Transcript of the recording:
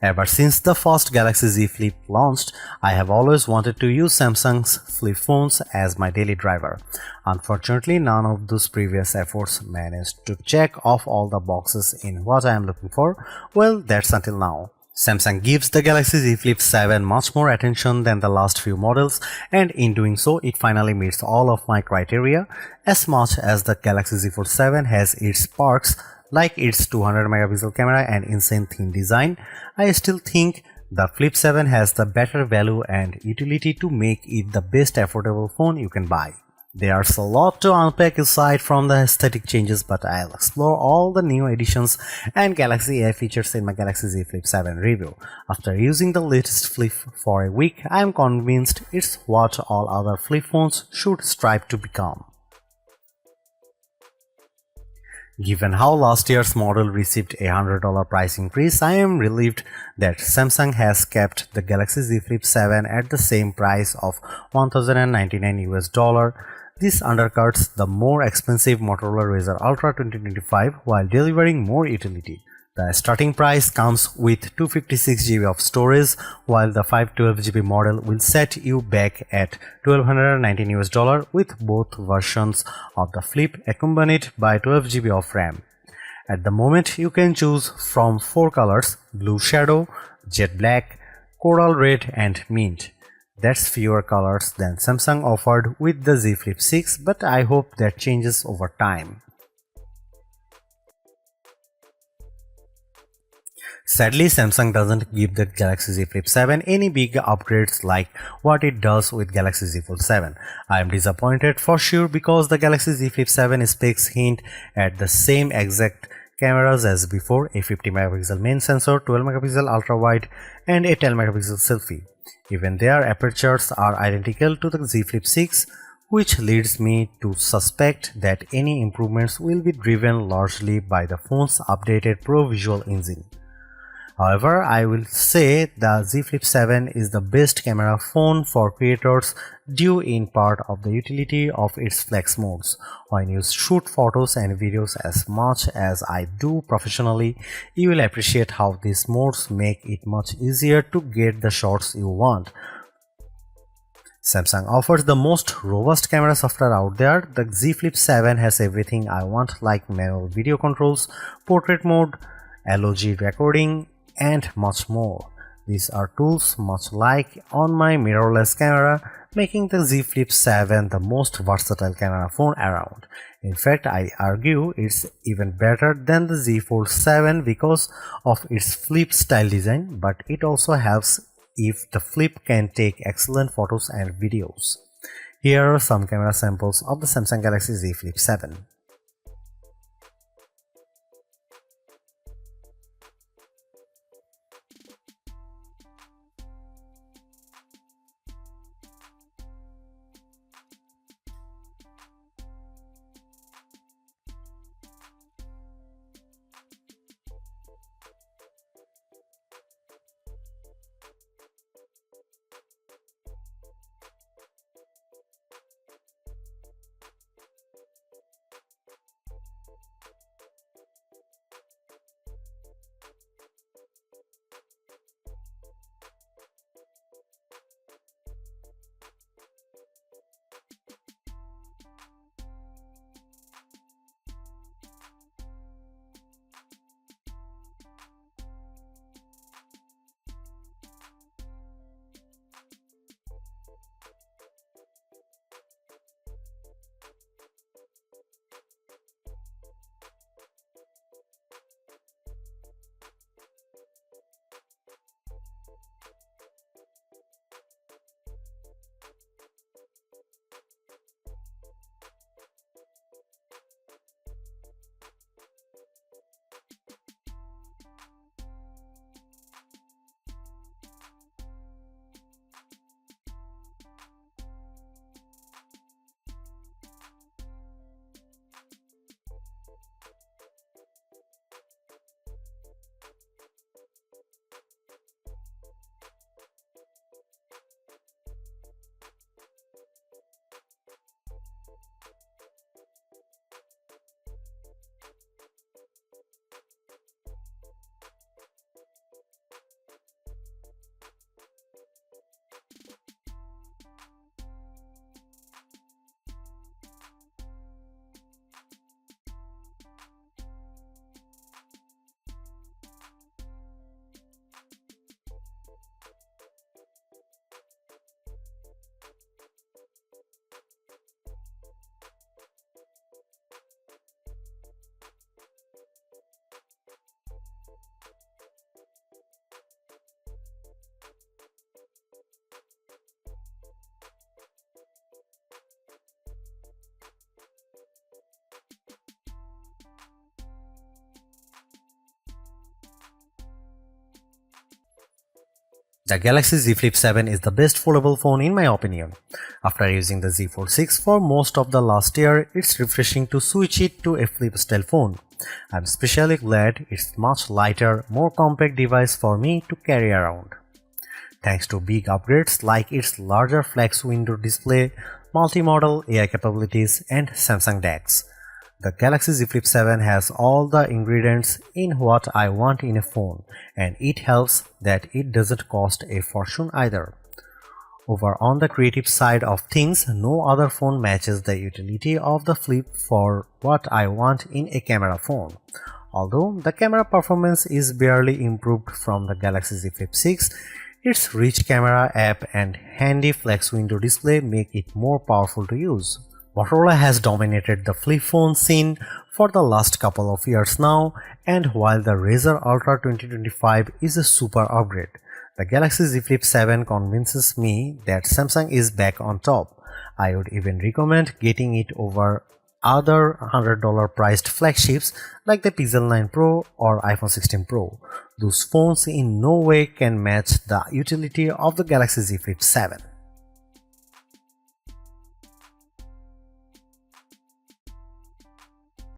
Ever since the first Galaxy Z Flip launched, I have always wanted to use Samsung's flip phones as my daily driver. Unfortunately, none of those previous efforts managed to check off all the boxes in what I am looking for. Well, that's until now. Samsung gives the Galaxy Z Flip 7 much more attention than the last few models, and in doing so, it finally meets all of my criteria. As much as the Galaxy Z Fold 7 has its perks, like its 200 megapixel camera and insane thin design, I still think the Flip 7 has the better value and utility to make it the best affordable phone you can buy. There's a lot to unpack aside from the aesthetic changes, but I'll explore all the new additions and Galaxy AI features in my Galaxy Z Flip 7 review. After using the latest Flip for a week, I am convinced it's what all other flip phones should strive to become. Given how last year's model received a $100 price increase, I am relieved that Samsung has kept the Galaxy Z Flip 7 at the same price of $1,099. This undercuts the more expensive Motorola Razr Ultra 2025 while delivering more utility. The starting price comes with 256 GB of storage, while the 512 GB model will set you back at $1,219 with both versions of the Flip accompanied by 12 GB of RAM. At the moment, you can choose from 4 colors: blue shadow, jet black, coral red and mint. That's fewer colors than Samsung offered with the Z Flip 6, but I hope that changes over time. Sadly, Samsung doesn't give the Galaxy Z Flip 7 any big upgrades like what it does with Galaxy Z Fold 7. I am disappointed for sure because the Galaxy Z Flip 7 specs hint at the same exact cameras as before: a 50 megapixel main sensor, 12 megapixel ultra wide and a 10 megapixel selfie. Even their apertures are identical to the Z Flip 6, which leads me to suspect that any improvements will be driven largely by the phone's updated Pro Visual engine. However, I will say the Z Flip 7 is the best camera phone for creators due in part of the utility of its flex modes. When you shoot photos and videos as much as I do professionally, you will appreciate how these modes make it much easier to get the shots you want. Samsung offers the most robust camera software out there. The Z Flip 7 has everything I want, like manual video controls, portrait mode, LOG recording, and much more. These are tools much like on my mirrorless camera, making the Z Flip 7 the most versatile camera phone around. In fact, I argue it's even better than the Z Fold 7 because of its flip style design, but it also helps if the Flip can take excellent photos and videos. Here are some camera samples of the Samsung Galaxy Z Flip 7. The Galaxy Z Flip 7 is the best foldable phone in my opinion. After using the Z Fold 6 for most of the last year, it's refreshing to switch it to a flip style phone. I'm especially glad it's much lighter, more compact device for me to carry around. Thanks to big upgrades like its larger flex window display, multi-modal AI capabilities, and Samsung DeX, the Galaxy Z Flip 7 has all the ingredients in what I want in a phone, and it helps that it doesn't cost a fortune either. Over on the creative side of things, no other phone matches the utility of the Flip for what I want in a camera phone. Although the camera performance is barely improved from the Galaxy Z Flip 6, its rich camera app and handy flex window display make it more powerful to use. Motorola has dominated the flip phone scene for the last couple of years now, and while the Razr Ultra 2025 is a super upgrade, the Galaxy Z Flip 7 convinces me that Samsung is back on top. I would even recommend getting it over other $100 priced flagships like the Pixel 9 Pro or iPhone 16 Pro. Those phones in no way can match the utility of the Galaxy Z Flip 7.